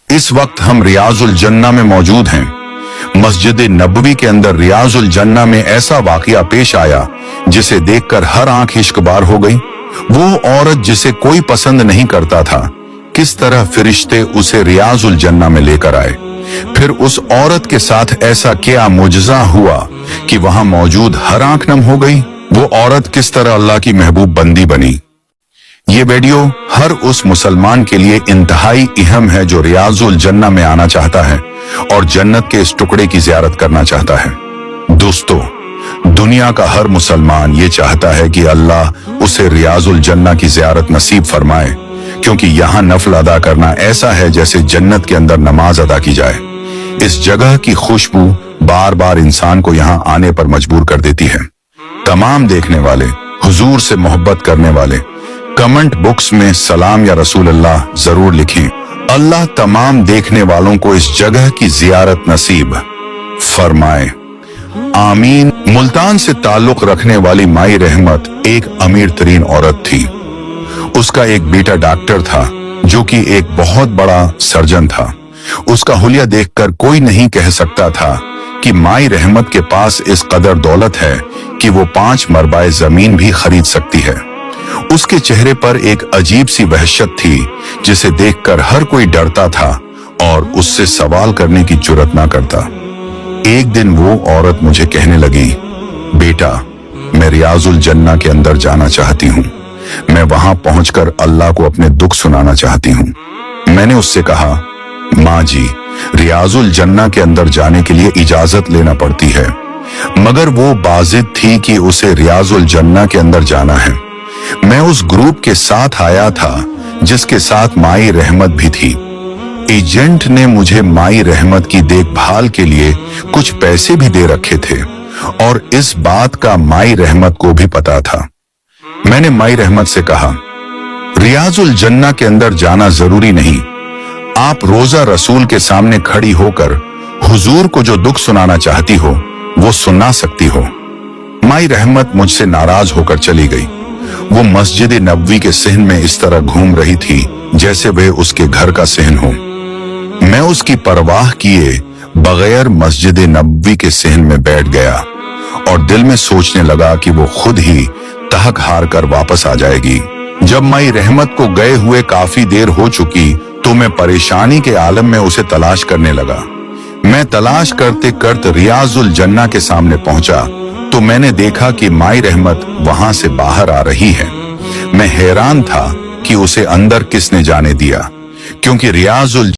इस वक्त हम रियाजुल जन्ना में मौजूद हैं। मस्जिद नबवी के अंदर रियाजुल जन्ना में ऐसा वाकया पेश आया जिसे देखकर हर आंख इश्कबार हो गई। वो औरत जिसे कोई पसंद नहीं करता था, किस तरह फरिश्ते उसे रियाजुल जन्ना में लेकर आए। फिर उस औरत के साथ ऐसा क्या मुजज़ा हुआ कि वहां मौजूद हर आंख नम हो गई। वो औरत किस तरह अल्लाह की महबूब बंदी बनी। ये वीडियो हर उस मुसलमान के लिए इंतहाई अहम है जो रियाजुल जन्ना में आना चाहता है और जन्नत के इस टुकड़े की ज़ियारत करना चाहता है। दोस्तों, दुनिया का हर मुसलमान ये चाहता है कि अल्लाह उसे रियाजुल जन्ना की ज़ियारत नसीब फरमाए, क्योंकि यहाँ नफल अदा करना ऐसा है जैसे जन्नत के अंदर नमाज अदा की जाए। इस जगह की खुशबू बार बार इंसान को यहाँ आने पर मजबूर कर देती है। तमाम देखने वाले, हुजूर से मोहब्बत करने वाले कमेंट बॉक्स में सलाम या रसूल अल्लाह जरूर लिखें। अल्लाह तमाम देखने वालों को इस जगह की ज़ियारत नसीब फरमाए, आमीन। मुल्तान से ताल्लुक रखने वाली माई रहमत एक अमीर तरीन औरत थी। उसका एक बेटा डॉक्टर था जो कि एक बहुत बड़ा सर्जन था। उसका हुलिया देखकर कोई नहीं कह सकता था कि माई रहमत के पास इस कदर दौलत है कि वो 5 मरबाए जमीन भी खरीद सकती है। उसके चेहरे पर एक अजीब सी वहशत थी जिसे देखकर हर कोई डरता था और उससे सवाल करने की जुर्रत ना करता। एक दिन वो औरत मुझे कहने लगी, बेटा, मैं रियाजुल जन्ना के अंदर जाना चाहती हूँ। मैं वहां पहुंचकर अल्लाह को अपने दुख सुनाना चाहती हूँ। मैंने उससे कहा, माँ जी, रियाजुल जन्ना के अंदर जाने के लिए इजाजत लेना पड़ती है। मगर वो बाजिद थी कि उसे रियाजुल जन्ना के अंदर जाना है। मैं उस ग्रुप के साथ आया था जिसके साथ माई रहमत भी थी। एजेंट ने मुझे माई रहमत की देखभाल के लिए कुछ पैसे भी दे रखे थे और इस बात का माई रहमत को भी पता था। मैंने माई रहमत से कहा, रियाजुल जन्ना के अंदर जाना जरूरी नहीं। आप रोजा रसूल के सामने खड़ी होकर हुजूर को जो दुख सुनाना चाहती हो वो सुना सकती हो। माई रहमत मुझसे नाराज होकर चली गई। वो मस्जिद नबवी के सहन में इस तरह घूम रही थी जैसे वह उसके घर का सहन हो। मैं उसकी परवाह किए बगैर मस्जिद नबवी के सहन में बैठ गया और दिल में सोचने लगा कि वो खुद ही तहक हार कर वापस आ जाएगी। जब माई रहमत को गए हुए काफी देर हो चुकी तो मैं परेशानी के आलम में उसे तलाश करने लगा। मैं तलाश करते करते रियाजुल जन्ना के सामने पहुंचा तो मैंने देखा कि माई रहमत वहां से बाहर आ रही है। मैं हैरान था कि उसे अंदर किसने जाने दिया, क्योंकि रियाजुल